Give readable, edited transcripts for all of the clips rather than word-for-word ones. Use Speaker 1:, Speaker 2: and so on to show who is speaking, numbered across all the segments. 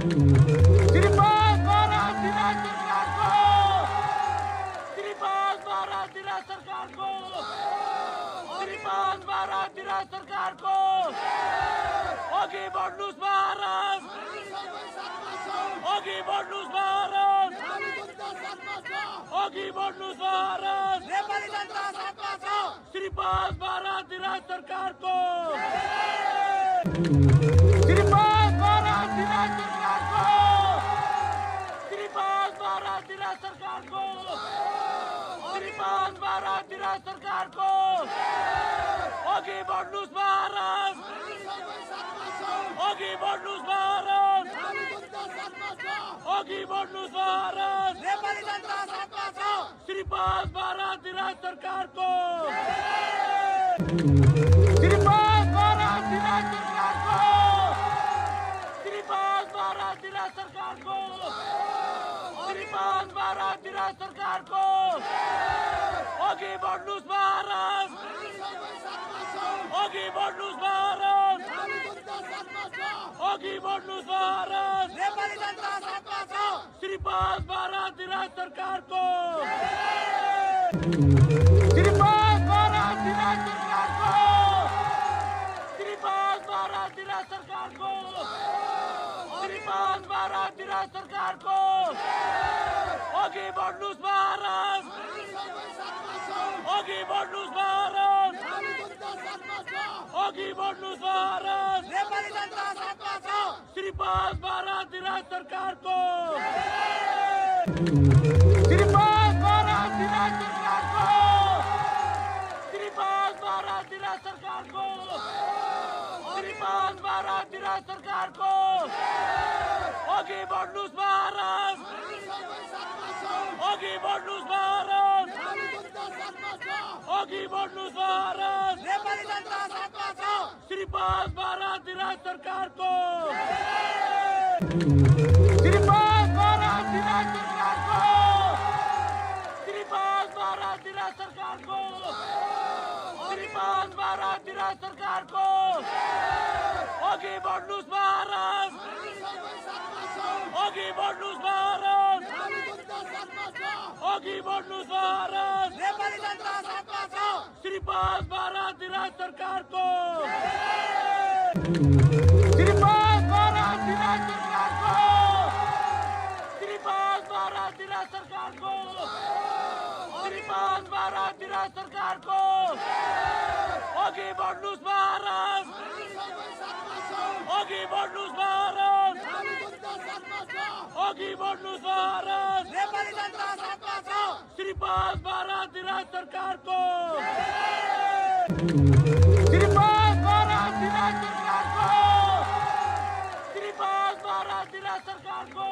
Speaker 1: श्रीपाद महाराज दिला सरकार को, श्रीपाद महाराज दिला सरकार को, श्रीपाद महाराज दिला सरकार को। अघि बढ्नुस् महाराज, अघि बढ्नुस् महाराज, अघि बढ्नुस् महाराज। नेपाली जनता साथमा छ। श्रीपाद महाराज दिला सरकार को, श्रीपाद महाराज दिला सरकार को, श्रीपाद महाराज दिला सरकार को, श्रीपाद महाराज दिला सरकार को। अघि बढ्नुस् महाराज, अघि बढ्नुस् महाराज, अघि बढ्नुस् महाराज। नेपाली जनता साथमा छ। श्रीपाद महाराज दिला सरकार को, श्रीपाद महाराज दिला सरकार को, श्रीपाद महाराज दिला सरकार को, श्रीपाद महाराज दिला सरकार को। अघि बढ्नुस् महाराज, अघि बढ्नुस् महाराज, अघि बढ्नुस् महाराज। नेपाली जनता साथमा छ। श्रीपाद महाराज दिला सरकार को, श्रीपाद महाराज दिला सरकार को, श्रीपाद महाराज दिला सरकार को, श्रीपाद महाराज दिला सरकार को। अघि बढ्नुस् महाराज, अघि बढ्नुस् महाराज, अघि बढ्नुस् महाराज। नेपाली जनता साथमा छ। श्रीपाद महाराज दिला सरकार को, श्रीपाद महाराज दिला सरकार को, श्रीपाद महाराज दिला सरकार को, श्रीपाद महाराज दिला सरकार को। अघि बढ्नुस् महाराज, अघि बढ्नुस् महाराज, अघि बढ्नुस् महाराज। नेपाली जनता साथमा छ। श्रीपाद महाराज दिला सरकार को, श्रीपाद महाराज दिला सरकार को, श्रीपाद महाराज दिला सरकार को, श्रीपाद महाराज दिला सरकार को। अघि बढ्नुस् महाराज, अघि बढ्नुस् महाराज, अघि बढ्नुस् महाराज। नेपाली जनता साथमा छ। श्रीपाद महाराज दिला सरकार को, श्रीपाद महाराज दिला सरकार को, श्रीपाद महाराज दिला सरकार को, श्रीपाद महाराज दिला सरकार को। अघि बढ्नुस् महाराज, अघि बढ्नुस् महाराज, अघि बढ्नुस् महाराज। नेपाली जनता साथमा छ। श्रीपाद महाराज दिला सरकार को, श्रीपाद महाराज दिला सरकार को, श्रीपाद महाराज दिला सरकार को,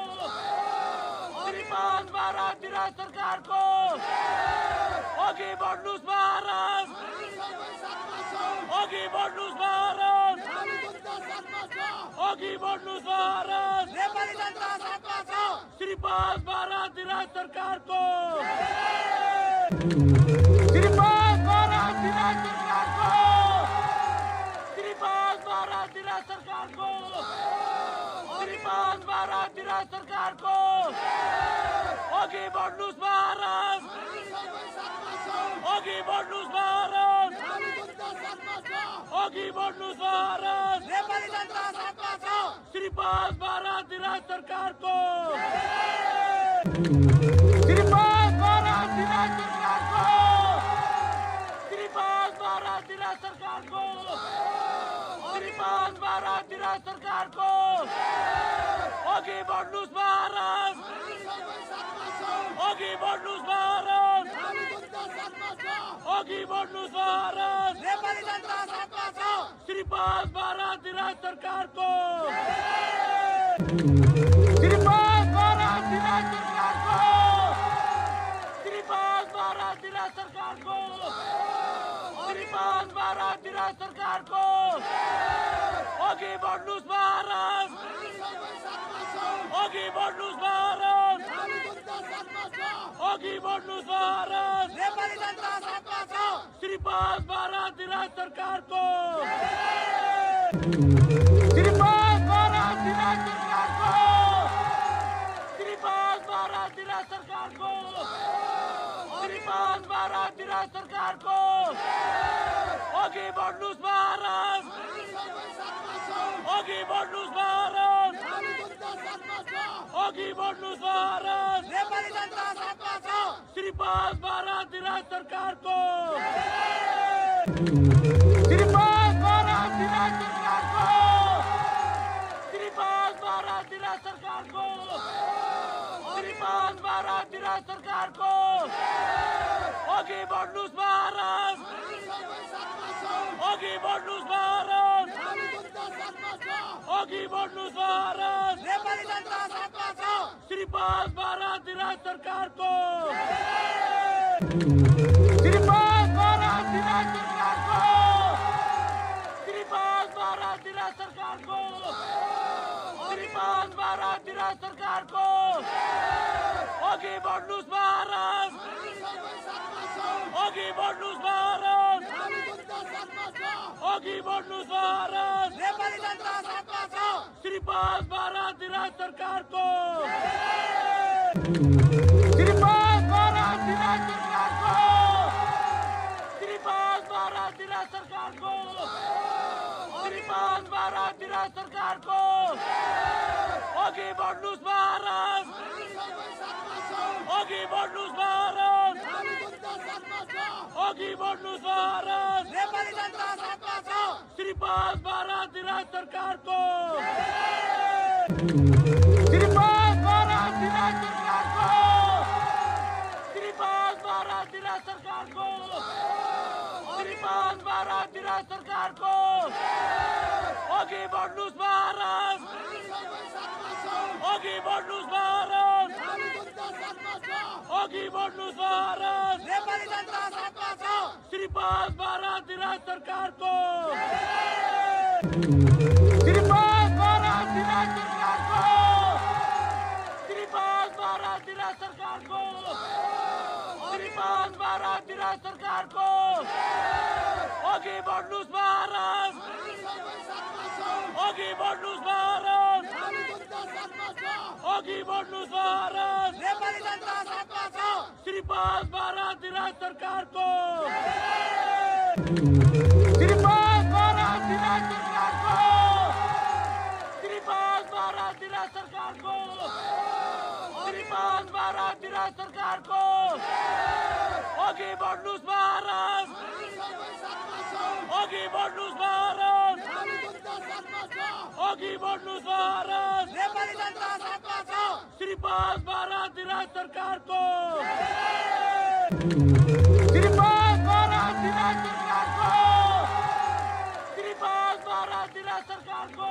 Speaker 1: श्रीपाद महाराज दिला सरकार को। अघि बढ्नुस् महाराज, अघि बढ्नुस् महाराज, अघि बढ्नुस् महाराज। नेपाली जनता साथमा छ। श्रीपाद महाराज दिला सरकार को, श्रीपाद महाराज दिला सरकार को, श्रीपाद महाराज दिला सरकार को, श्रीपाद महाराज दिला सरकार को। अघि बढ्नुस् महाराज, अघि बढ्नुस् महाराज, अघि बढ्नुस् महाराज। नेपाली जनता साथमा छ। श्रीपाद महाराज दिला सरकार को, श्रीपाद महाराज दिला सरकार को, श्रीपाद महाराज दिला सरकार को, श्रीपाद महाराज दिला सरकार को। अघि बढ्नुस् महाराज, अघि बढ्नुस् महाराज, अघि बढ्नुस् महाराज। नेपाली जनता साथमा छ। श्रीपाद महाराज दिला सरकार को, श्रीपाद महाराज दिला सरकार को, श्रीपाद महाराज दिला सरकार को, श्रीपाद महाराज दिला सरकार को। अघि बढ्नुस् महाराज, अघि बढ्नुस् महाराज, अघि बढ्नुस् महाराज। नेपाली जनता साथमा छ। श्रीपाद महाराज दिला सरकार को, श्रीपाद महाराज दिला सरकार को, दिराज सरकारको अघि बढ्नुस् भारत, अघि बढ्नुस् भारत, अघि बढ्नुस् भारत। नेपाली जनता साथमा छ। श्री 5 भारत दिराज सरकारको, श्री 5 भारत दिराज सरकारको, श्री 5 भारत दिराज सरकारको, श्री 5 भारत दिराज सरकारको अघि बढ्नुस् भारत, अघि बढ्नुस् भारत, अघि बढ्नुस् भारत। नेपाली जनता साथमा छ। श्री 5 भारत दिराज सरकारको, श्री 5 भारत दिराज सरकारको, श्री 5 भारत दिराज सरकारको, श्री 5 भारत दिराज सरकारको अघि बढ्नुस् भारत, अघि बढ्नुस् भारत, अघि बढ्नुस् भारत। नेपाली जनता साथमा छ। श्री 5 भारत दिराज सरकारको, श्री 5 भारत दिराज सरकारको, श्री 5 भारत दिराज सरकारको, श्री 5 भारत दिराज सरकारको अघि बढ्नुस् भारत, अघि बढ्नुस् भारत, अघि बढ्नुस् भारत। नेपाली जनता साथमा छ। श्री 5 भारत दिराज सरकारको, श्री 5 भारत दिराज सरकारको, श्री 5 भारत दिराज सरकारको, श्री 5 भारत दिराज सरकारको अघि बढ्नुस् भारत, अघि बढ्नुस् भारत, अघि बढ्नुस् भारत। नेपाली जनता साथमा छ। श्री 5 भारत दिराज सरकारको, श्री 5 भारत दिराज सरकारको, श्री 5 भारत दिराज सरकारको, श्री 5 भारत दिराज सरकारको अघि बढ्नुस् भारत, अघि बढ्नुस् भारत, अघि बढ्नुस् भारत। नेपाली जनता साथमा छ। श्री 5 भारत दिराज सरकारको, श्री 5 भारत दिराज सरकारको, श्री 5 भारत दिराज सरकारको, श्री 5 भारत दिराज सरकारको अघि बढ्नुस् भारत, अघि बढ्नुस् भारत, अघि बढ्नुस् भारत। नेपाली जनता साथमा छ। श्री 5 भारत दिराज सरकारको, श्री 5 भारत दिराज सरकारको, श्री 5 भारत दिराज सरकारको,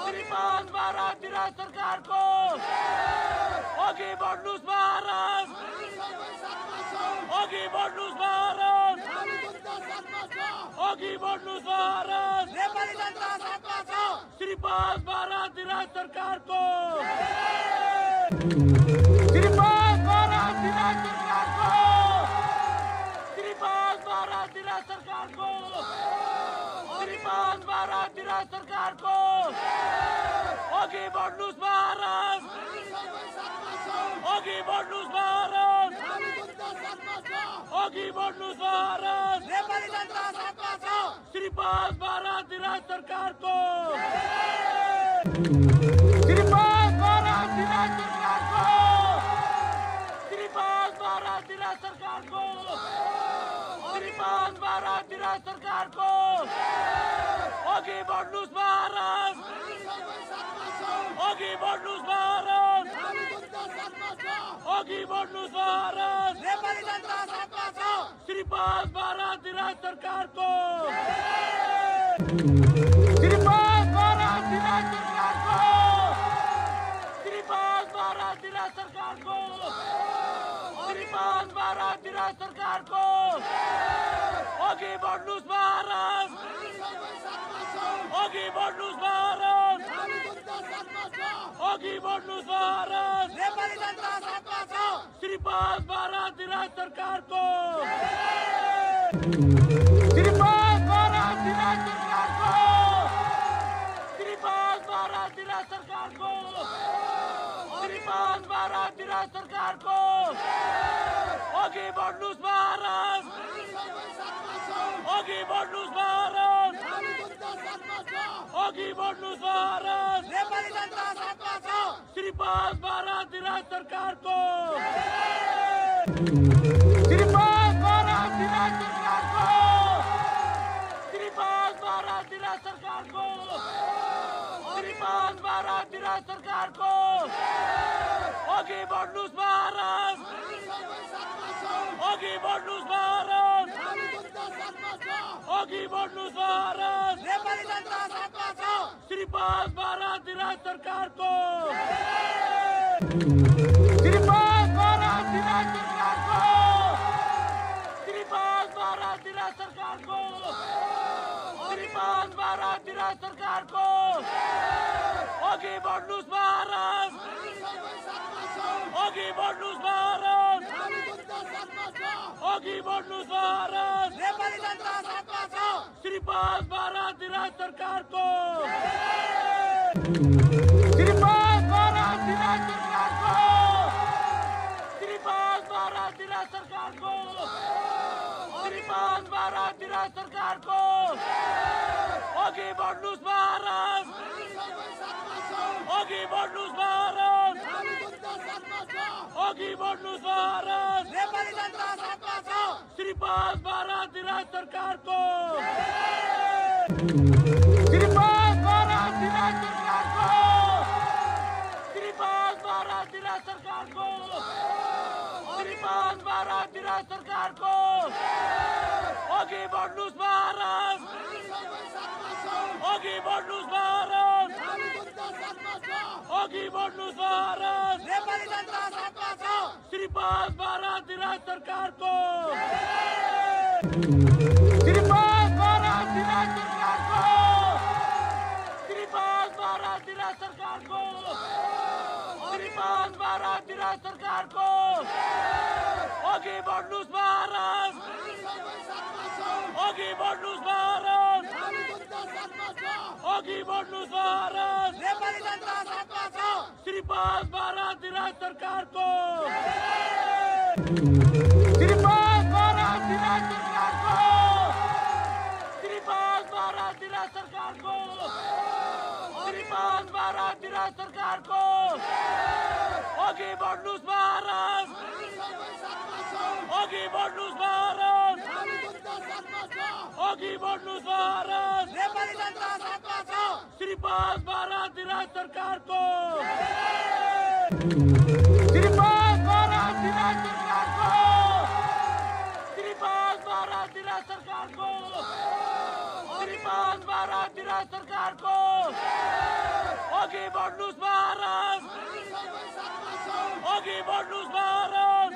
Speaker 1: श्री 5 भारत दिराज सरकारको अघि बढ्नुस् भारत, अघि बढ्नुस् भारत, अघि बढ्नुस् भारत। नेपाली जनता साथमा छ। श्री 5 भारत दिराज सरकारको, श्री 5 भारत दिराज सरकारको, श्री 5 भारत दिराज सरकारको, श्री 5 भारत दिराज सरकारको अघि बढ्नुस् भारत, अघि बढ्नुस् भारत, अघि बढ्नुस् भारत। नेपाली जनता साथमा छ। श्री 5 भारत दिराज सरकारको, श्री 5 भारत दिराज सरकारको, श्री 5 भारत दिराज सरकारको, श्री 5 भारत दिराज सरकारको अघि बढ्नुस् भारत, अघि बढ्नुस् भारत, अघि बढ्नुस् भारत। नेपाली जनता साथमा छ। श्री 5 भारत दिराज सरकारको, श्री 5 भारत दिराज सरकारको, श्री 5 भारत दिराज सरकारको, श्री 5 भारत दिराज सरकारको अघि बढ्नुस् भारत, अघि बढ्नुस् भारत, अघि बढ्नुस् भारत। नेपाली जनता साथमा छ। श्री 5 भारत दिराज सरकारको, श्री 5 भारत दिराज सरकारको, श्री 5 भारत दिराज सरकारको श्री 5/12 दिरा सरकार को अघि बढ्नुस् भारत, अघि बढ्नुस् भारत, अघि बढ्नुस् भारत। नेपाली जनता साथमा छ। श्री 5/12 दिरा सरकार को श्री 5/12 दिरा सरकार को श्री 5/12 दिरा सरकार को श्री 5/12 दिरा सरकार को अघि बढ्नुस् भारत, अघि बढ्नुस् भारत, अघि बढ्नुस् भारत। नेपाली जनता साथमा छ। श्री 5/12 दिरा सरकार को श्री 5/12 दिरा सरकार को श्री 5/12 दिरा सरकार को श्री 5/12 दिरा सरकार को अघि बढ्नुस् भारत, अघि बढ्नुस् भारत, अघि बढ्नुस् भारत। नेपाली जनता साथमा छ। श्री 5/12 दिरा सरकार को श्री 5/12 दिरा सरकार को श्री 5/12 दिरा सरकार को श्री 5/12 दिरा सरकार को अघि बढ्नुस् भारत, अघि बढ्नुस् भारत, अघि बढ्नुस् भारत। नेपाली जनता साथमा छ। श्री 5/12 दिरा सरकार को श्री 5/12 दिरा सरकार को श्री 5/12 दिरा सरकार को श्री 5/12 दिरा सरकार को अघि बढ्नुस् भारत, अघि बढ्नुस् भारत, अघि बढ्नुस् भारत। नेपाली जनता साथमा छ। श्री 5/12 दिरा सरकार को श्री 5/12 दिरा सरकार को श्री 5/12 दिरा सरकार को श्री 5/12 दिरा सरकार को अघि बढ्नुस् भारत, अघि बढ्नुस् भारत, अघि बढ्नुस् भारत। नेपाली जनता साथमा छ। श्री 5/12 दिरा सरकार को श्री 5/12 दिरा सरकार को श्री 5/12 दिरा सरकार को श्री 5/12 दिरा सरकार को अघि बढ्नुस् भारत, अघि बढ्नुस् भारत, अघि बढ्नुस् भारत। नेपाली जनता साथमा छ। श्री 5/12 दिरा सरकार को श्री 5/12 दिरा सरकार को श्री 5/12 दिरा सरकार को श्री 5/12 दिरा सरकार को अघि बढ्नुस् भारत, अघि बढ्नुस् भारत,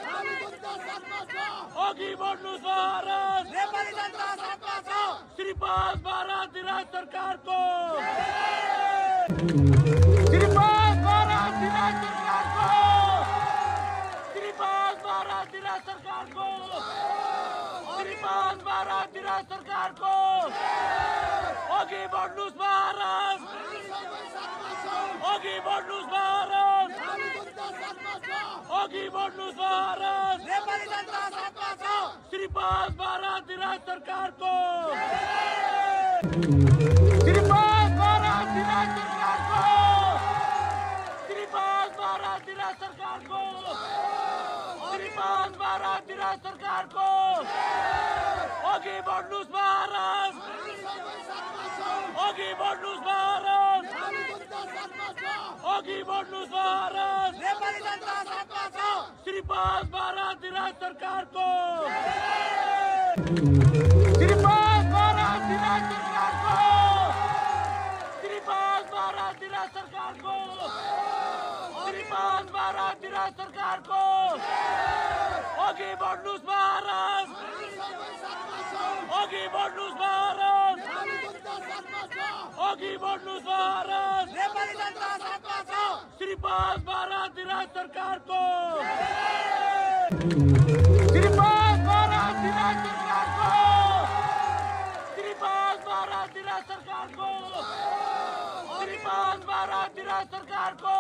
Speaker 1: अघि बढ्नुस् भारत। नेपाली जनता साथमा छ। श्री 5/12 दिरा सरकार को श्री 5/12 दिरा सरकार को श्री 5/12 दिरा सरकार को श्री 5/12 दिरा सरकार को अघि बढ्नुस् भारत, अघि बढ्नुस् भारत, अघि बढ्नुस् भारत। नेपाली जनता साथमा छ। श्री 5/12 दिरा सरकार को श्री 5/12 दिरा सरकार को श्री 5/12 दिरा सरकार को श्री 5/12 दिरा सरकार को अघि बढ्नुस् भारत, अघि बढ्नुस् भारत, अघि बढ्नुस् भारत। नेपाली जनता साथमा छ। श्री 5/12 दिरा सरकार को श्री 5/12 दिरा सरकार को श्री 5/12 दिरा सरकार को श्री 5/12 दिरा सरकार को अघि बढ्नुस् भारत, अघि बढ्नुस् भारत, अघि बढ्नुस् भारत। नेपाली जनता साथमा छ। श्री 5/12 दिरा सरकार को श्री 5/12 दिरा सरकार को श्री 5/12 दिरा सरकार को श्री 5/12 दिरा सरकार को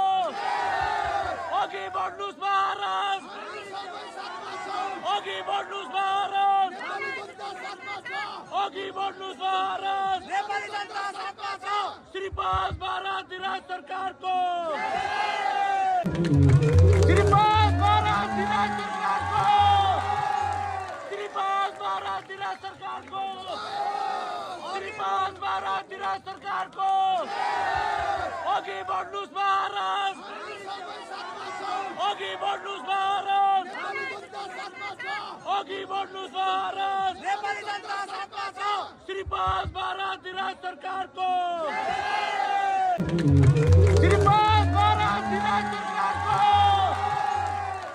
Speaker 1: अघि बढ्नुस् भारत, अघि बढ्नुस् भारत, अघि बढ्नुस् भारत। नेपाली जनता साथमा छ। श्री 5 बारा दिराज सरकारको, श्री 5 बारा दिराज सरकारको, श्री 5 बारा दिराज सरकारको, श्री 5 बारा दिराज सरकारको। अघि बढ्नुस् भारत, अघि बढ्नुस् भारत, अघि बढ्नुस् भारत। नेपाली जनता साथमा छ। श्री 5 बारा दिराज सरकारको, श्री 5 बारा दिराज सरकारको,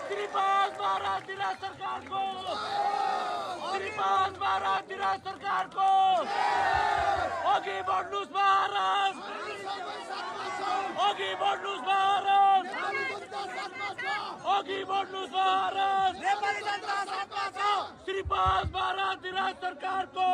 Speaker 1: श्री 5 बारा दिराज सरकारको, श्री 5 बारा दिराज सरकारको। अघि बढ्नुस् भारत, अघि बढ्नुस् भारत, अघि बढ्नुस् भारत। नेपाली जनता साथमा छ। श्री 5 बारा दिराज सरकारको।